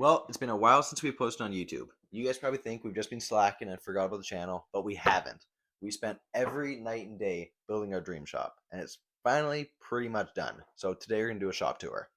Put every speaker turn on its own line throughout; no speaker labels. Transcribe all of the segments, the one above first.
Well, it's been a while since we posted on YouTube. You guys probably think we've just been slacking and forgot about the channel, but we haven't. We spent every night and day building our dream shop, and it's finally pretty much done. So today we're going to do a shop tour.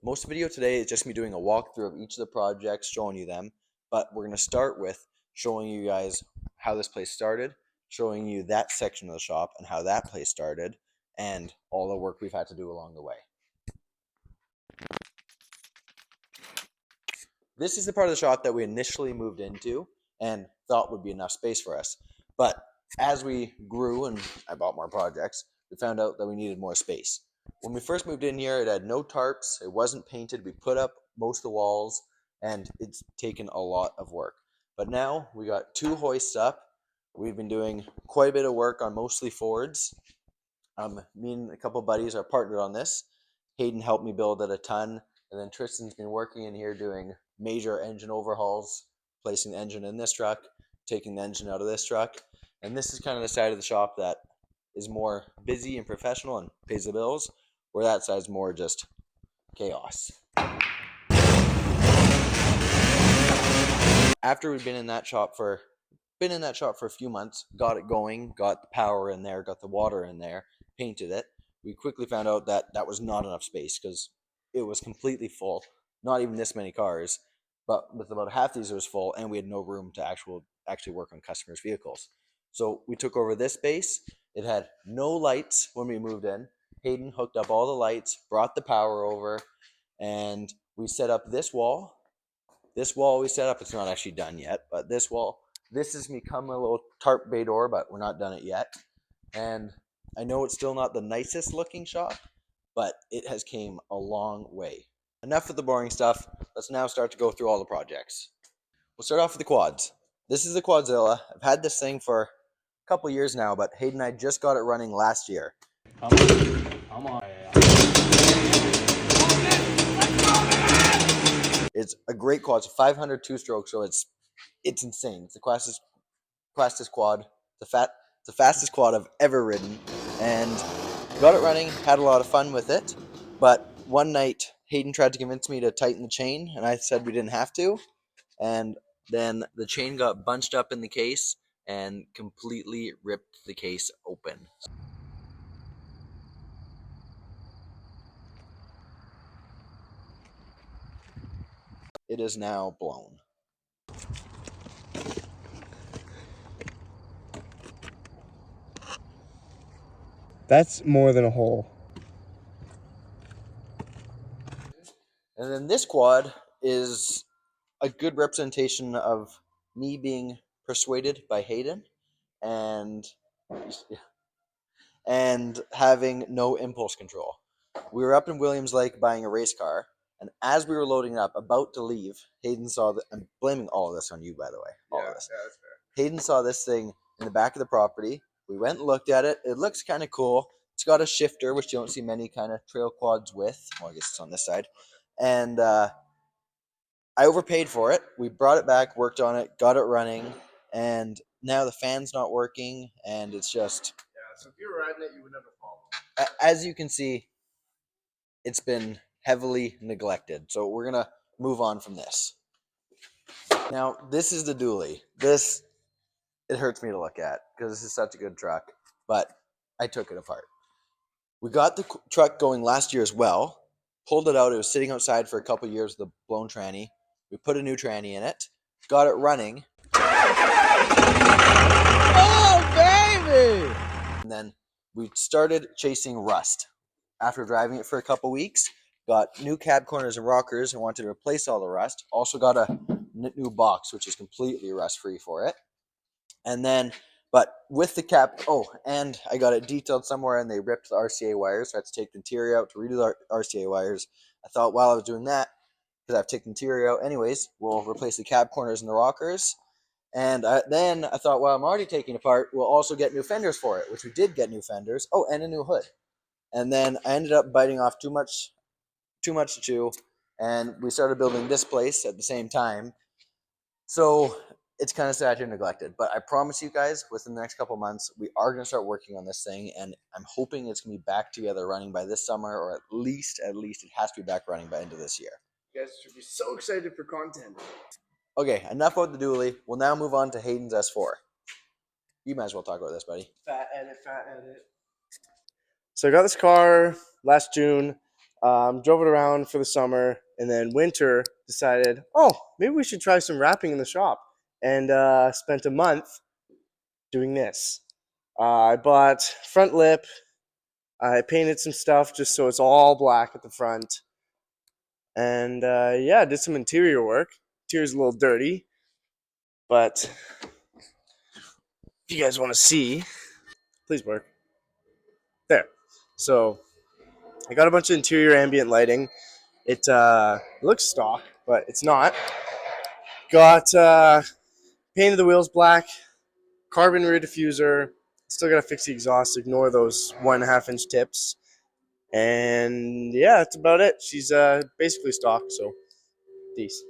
Most of the video today is just me doing a walkthrough of each of the projects, showing you them, but we're going to start with showing you guys how this place started, showing you that section of the shop and how that place started, and all the work we've had to do along the way. This is the part of the shop that we initially moved into and thought would be enough space for us, but as we grew and I bought more projects, we found out that we needed more space. When we first moved in here, it had no tarps, it wasn't painted, we put up most of the walls, and it's taken a lot of work. But now we got 2 hoists up. We've been doing quite a bit of work on mostly Fords. Me and a couple of buddies are partnered on this. Hayden helped me build it a ton, and then Tristan's been working in here doing major engine overhauls, placing the engine in this truck, taking the engine out of this truck. And this is kind of the side of the shop that is more busy and professional and pays the bills, where that side's more just chaos. After we've been in that shop for a few months, got it going, got the power in there, got the water in there, painted it, we quickly found out that that was not enough space because it was completely full. Not even this many cars, but with about half these it was full, and we had no room to actually work on customers' vehicles. So we took over this space. It had no lights when we moved in. Hayden hooked up all the lights, brought the power over, and we set up this wall. This wall we set up, it's not actually done yet, but this wall, this has become a little tarp bay door, but we're not done it yet. And I know it's still not the nicest looking shop, but it has came a long way. Enough with the boring stuff. Let's now start to go through all the projects. We'll start off with the quads. This is the Quadzilla. I've had this thing for a couple years now, but Hayden and I just got it running last year.
Come on.
It's a great quad. It's a 500 two-stroke, so it's insane. It's the fastest quad. It's the fastest quad I've ever ridden, and got it running. Had a lot of fun with it, but one night Hayden tried to convince me to tighten the chain, and I said we didn't have to, and then the chain got bunched up in the case and completely ripped the case open. It is now blown.
That's more than a hole.
And then this quad is a good representation of me being persuaded by Hayden and having no impulse control. We were up in Williams Lake buying a race car, and as we were loading it up, about to leave, Hayden saw that. I'm blaming all of this on you, by the way. All of this.
Yeah, that's fair.
Hayden saw this thing in the back of the property. We went and looked at it. It looks kind of cool. It's got a shifter, which you don't see many kind of trail quads with. Well, I guess it's on this side. And I overpaid for it. We brought it back, worked on it, got it running, and now the fan's not working, and it's just...
Yeah, so if you were riding it, you would never fall.
As you can see, it's been heavily neglected. So we're going to move on from this. Now, this is the dually. This, it hurts me to look at because this is such a good truck, but I took it apart. We got the truck going last year as well, pulled it out. It was sitting outside for a couple years with a blown tranny. We put a new tranny in it, got it running. Oh, baby! And then we started chasing rust. After driving it for a couple weeks, got new cab corners and rockers and wanted to replace all the rust. Also got a new box, which is completely rust-free for it. And then, but with the cap, and I got it detailed somewhere and they ripped the RCA wires. So I had to take the interior out to redo the RCA wires. I thought while I was doing that, because I've taken the interior out anyways, we'll replace the cab corners and the rockers. And then I thought, well, I'm already taking it apart, we'll also get new fenders for it, which we did get new fenders. Oh, and a new hood. And then I ended up biting off too much too much to chew, and we started building this place at the same time. So it's kind of sat here neglected. But I promise you guys, within the next couple months, we are going to start working on this thing, and I'm hoping it's going to be back together running by this summer, or at least it has to be back running by end of this year.
You guys should be so excited for content.
Okay, enough about the dually. We'll now move on to Hayden's S4. You might as well talk about this, buddy.
Fat edit. So I got this car last June, drove it around for the summer, and then winter decided, oh, maybe we should try some wrapping in the shop. And spent a month doing this. I bought front lip. I painted some stuff just so it's all black at the front. And yeah, did some interior work. Interior's a little dirty, but if you guys want to see, please work. There. So I got a bunch of interior ambient lighting. It looks stock, but it's not. Got painted the wheels black, carbon rear diffuser. Still gotta fix the exhaust. Ignore those 1.5 inch tips. And yeah, that's about it. She's basically stock, so peace.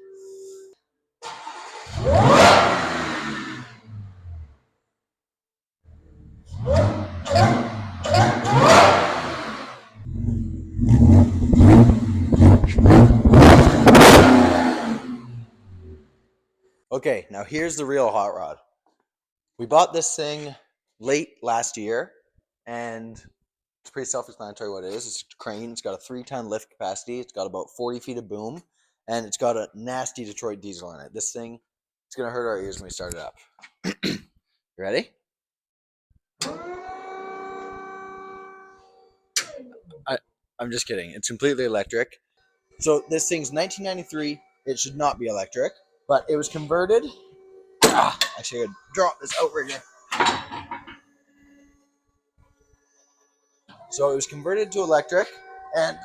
Okay, now here's the real hot rod. We bought this thing late last year, and it's pretty self-explanatory what it is. It's a crane. It's got a 3-ton lift capacity. It's got about 40 feet of boom, and it's got a nasty Detroit diesel in it. This thing, it's going to hurt our ears when we start it up. You ready? I'm just kidding. It's completely electric. So this thing's 1993. It should not be electric, but it was converted. I should drop this outrigger. So it was converted to electric and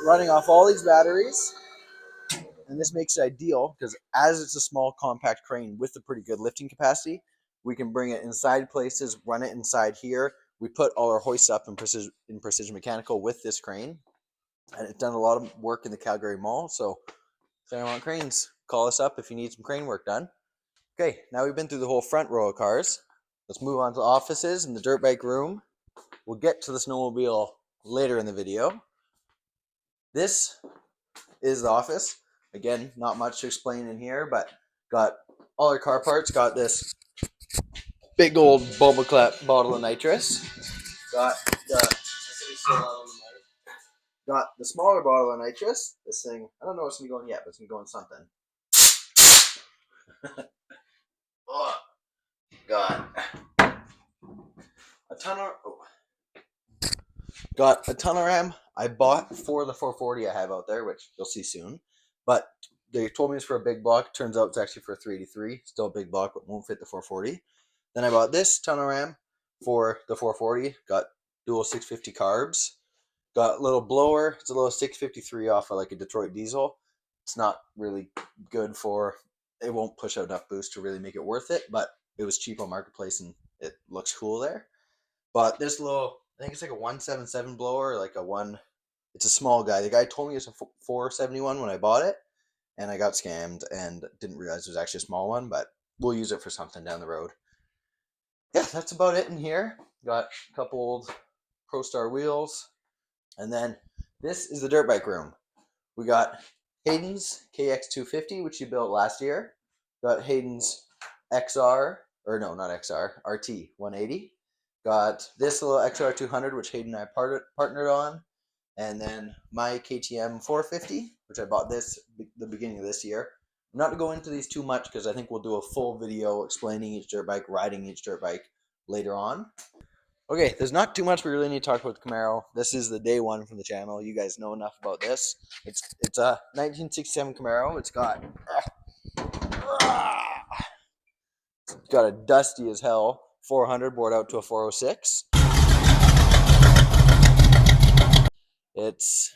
running off all these batteries. And this makes it ideal because as it's a small compact crane with a pretty good lifting capacity, we can bring it inside places, run it inside here. We put all our hoists up in Precision Mechanical with this crane. And it's done a lot of work in the Calgary Mall. So if anyone want cranes, call us up if you need some crane work done. Okay, now we've been through the whole front row of cars. Let's move on to the offices and the dirt bike room. We'll get to the snowmobile later in the video. This is the office. Again, not much to explain in here, but got all our car parts. Got this big old bubble clap bottle of nitrous. Got the smaller bottle of nitrous. This thing, I don't know what's going to go in yet, but it's going to go in something. Oh, got a tunnel ram I bought for the 440 I have out there, which you'll see soon. But they told me it's for a big block. Turns out it's actually for a 383. Still a big block, but won't fit the 440. Then I bought this tunnel ram for the 440. Got dual 650 carbs. Got a little blower. It's a little 653 off of like a Detroit diesel. It's not really good for, it won't push out enough boost to really make it worth it, but it was cheap on Marketplace and it looks cool there. But this little, I think it's like a 177 blower, like it's a small guy. The guy told me it's a 471 when I bought it, and I got scammed and didn't realize it was actually a small one, but we'll use it for something down the road. Yeah, that's about it in here. Got a couple old ProStar wheels. And then this is the dirt bike room. We got Hayden's KX250, which he built last year. Got Hayden's XR, or no, not XR, RT 180. Got this little XR200, which Hayden and I partnered on. And then my KTM 450, which I bought the beginning of this year. I'm not going to go into these too much because I think we'll do a full video explaining each dirt bike, riding each dirt bike later on. Okay, there's not too much we really need to talk about the Camaro. This is the day one from the channel. You guys know enough about this. It's a 1967 Camaro. It's got a dusty as hell 400 bored out to a 406. It's,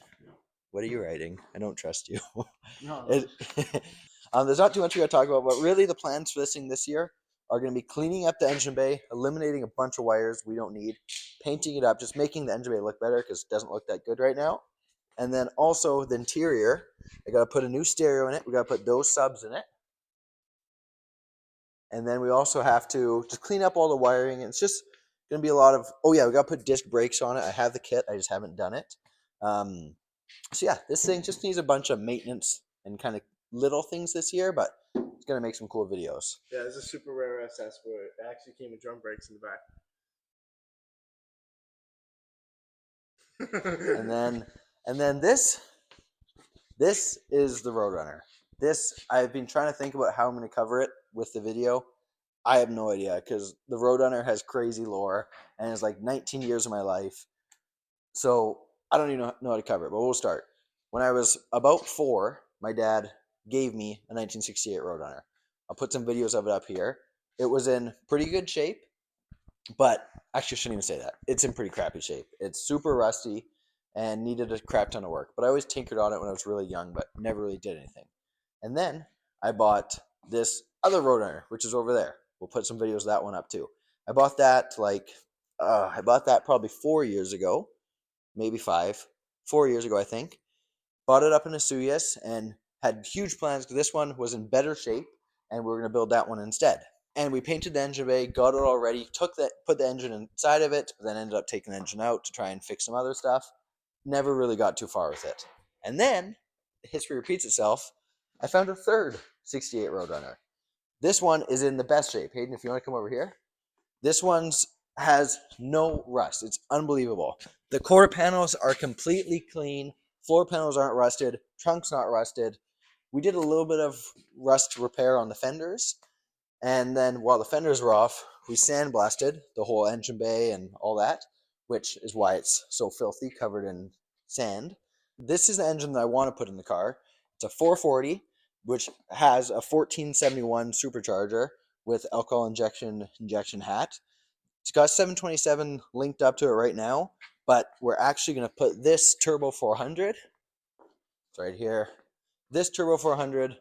what are you writing? I don't trust you.
No.
There's not too much we got to talk about, but really the plans for this thing this year are going to be cleaning up the engine bay, eliminating a bunch of wires we don't need, painting it up, just making the engine bay look better because it doesn't look that good right now. And then also the interior, I got to put a new stereo in it. We got to put those subs in it. And then we also have to just clean up all the wiring. It's just going to be a lot of, oh yeah, we got to put disc brakes on it. I have the kit. I just haven't done it. So yeah, this thing just needs a bunch of maintenance and kind of little things this year, but it's going to make some cool videos.
Yeah, it's a super rare SS where it actually came with drum brakes in the back.
and then this is the Roadrunner. This, I've been trying to think about how I'm going to cover it with the video. I have no idea because the Roadrunner has crazy lore and it's like 19 years of my life. So I don't even know how to cover it, but we'll start. When I was about 4, my dad gave me a 1968 Roadrunner. I'll put some videos of it up here. It was in pretty good shape, but actually I shouldn't even say that. It's in pretty crappy shape. It's super rusty and needed a crap ton of work. But I always tinkered on it when I was really young, but never really did anything. And then I bought this other Roadrunner, which is over there. We'll put some videos of that one up too. I bought that probably 4 years ago, maybe 5. 4 years ago, I think. Bought it up in Asuyas and had huge plans because this one was in better shape and we were going to build that one instead. And we painted the engine bay, got it all ready, put the engine inside of it, but then ended up taking the engine out to try and fix some other stuff. Never really got too far with it. And then, history repeats itself, I found a third 68 Roadrunner. This one is in the best shape. Hayden, if you want to come over here. This one's has no rust. It's unbelievable. The quarter panels are completely clean. Floor panels aren't rusted. Trunk's not rusted. We did a little bit of rust repair on the fenders. And then while the fenders were off, we sandblasted the whole engine bay and all that, which is why it's so filthy, covered in sand. This is the engine that I want to put in the car. It's a 440, which has a 1471 supercharger with alcohol injection hat. It's got 727 linked up to it right now, but we're actually going to put this Turbo 400. It's right here. This Turbo 400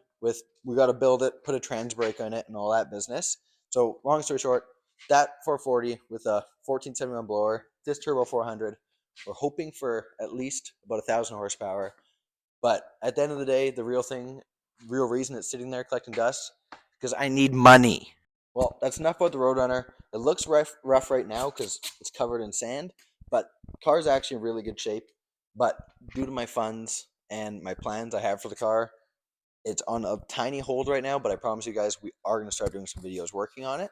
we got to build it, put a trans brake on it and all that business. So long story short, that 440 with a 1471 blower, this Turbo 400, we're hoping for at least about 1,000 horsepower. But at the end of the day, the real reason it's sitting there collecting dust, because I need money. Well, that's enough about the Roadrunner. It looks rough right now because it's covered in sand, but the car is actually in really good shape. But due to my funds and my plans I have for the car, it's on a tiny hold right now, but I promise you guys we are going to start doing some videos working on it.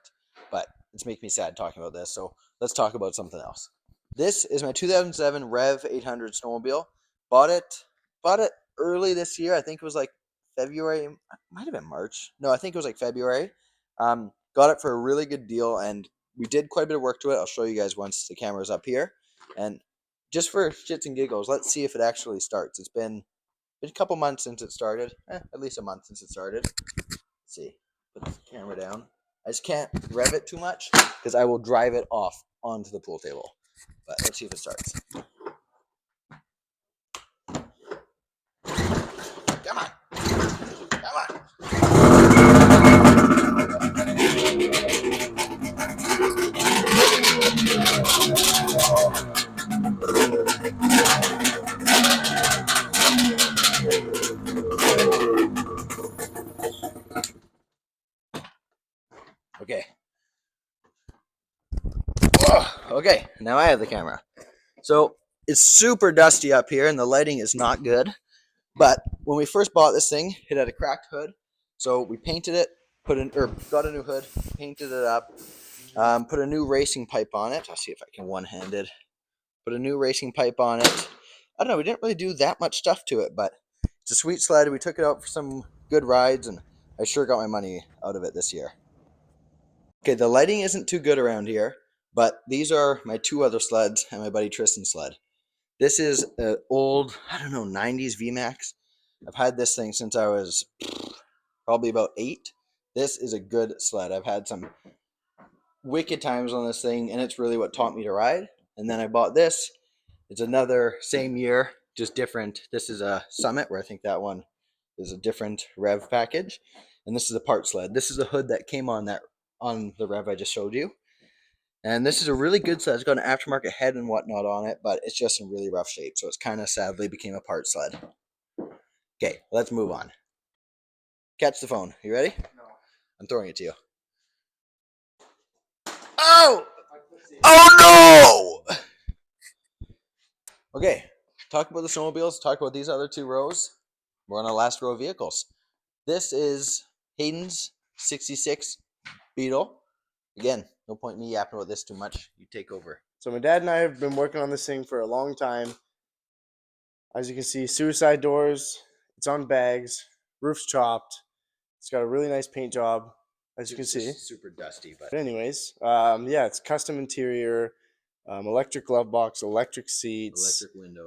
But it's making me sad talking about this, so let's talk about something else. This is my 2007 Rev 800 Snowmobile. Bought it early this year. I think it was like February. It might have been March. No, I think it was like February. Got it for a really good deal, and we did quite a bit of work to it. I'll show you guys once the camera's up here. And just for shits and giggles, let's see if it actually starts. It's been a couple months since it started. At least a month since it started. Let's see. Put the camera down. I just can't rev it too much because I will drive it off onto the pool table. But let's see if it starts. Come on. Come on. Okay. Okay, now I have the camera. So it's super dusty up here and the lighting is not good. But when we first bought this thing, it had a cracked hood. So we painted it, got a new hood, painted it up, put a new racing pipe on it. I'll see if I can one-handed. Put a new racing pipe on it. I don't know, we didn't really do that much stuff to it, but it's a sweet sled. We took it out for some good rides, and I sure got my money out of it this year. Okay, the lighting isn't too good around here, but these are my 2 other sleds and my buddy Tristan's sled. This is an old, 90s VMAX. I've had this thing since I was probably about 8. This is a good sled. I've had some wicked times on this thing, and it's really what taught me to ride. And then I bought this. It's another same year, just different. This is a Summit, where I think that one is a different rev package. And this is a part sled. This is the hood that came on that on the rev I just showed you. And this is a really good sled. It's got an aftermarket head and whatnot on it, but it's just in really rough shape. So it's kind of sadly became a part sled. Okay, let's move on. Catch the phone. You ready?
No.
I'm throwing it to you. Oh! Oh no! Okay, talk about the snowmobiles. Talk about these other two rows. We're on our last row of vehicles. This is Hayden's 66 Beetle. Again, no point in me yapping about this too much. You take over.
So my dad and I have been working on this thing for a long time. As you can see, suicide doors. It's on bags. Roof's chopped. It's got a really nice paint job, as you can see.
Super dusty, but
anyways, yeah, it's custom interior, electric glove box, electric seats,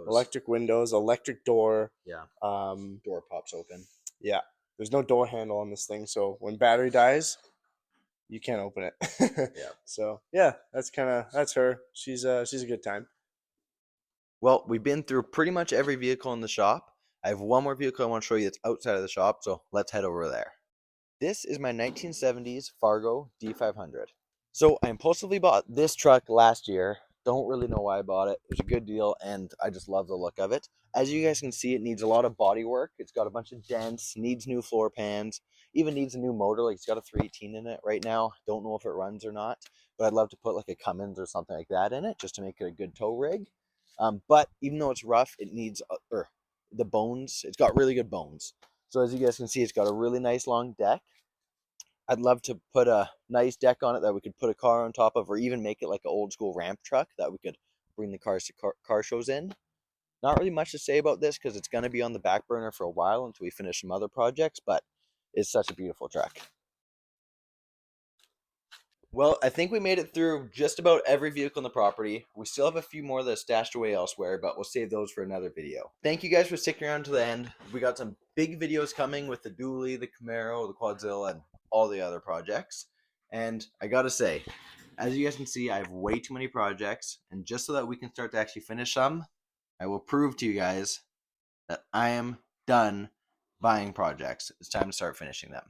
electric windows, electric door.
Yeah.
Door
pops open.
Yeah, there's no door handle on this thing, so when battery dies, you can't open it.
Yeah.
So yeah, that's her. She's a good time.
Well, we've been through pretty much every vehicle in the shop. I have one more vehicle I want to show you that's outside of the shop, so let's head over there. This is my 1970s Fargo D500. So I impulsively bought this truck last year. Don't really know why I bought it. It was a good deal, and I just love the look of it. As you guys can see, it needs a lot of body work. It's got a bunch of dents, needs new floor pans, even needs a new motor. Like, it's got a 318 in it right now. Don't know if it runs or not, but I'd love to put like a Cummins or something like that in it just to make it a good tow rig. But even though it's rough, it needs the bones. It's got really good bones. So as you guys can see, it's got a really nice long deck. I'd love to put a nice deck on it that we could put a car on top of, or even make it like an old school ramp truck that we could bring the cars to car shows in. Not really much to say about this because it's going to be on the back burner for a while until we finish some other projects, but it's such a beautiful truck. Well, I think we made it through just about every vehicle on the property. We still have a few more that are stashed away elsewhere, but we'll save those for another video. Thank you guys for sticking around to the end. We got some big videos coming with the Dually, the Camaro, the Quadzilla, and all the other projects. And I gotta say, as you guys can see, I have way too many projects, and just so that we can start to actually finish some, I will prove to you guys that I am done buying projects. It's time to start finishing them.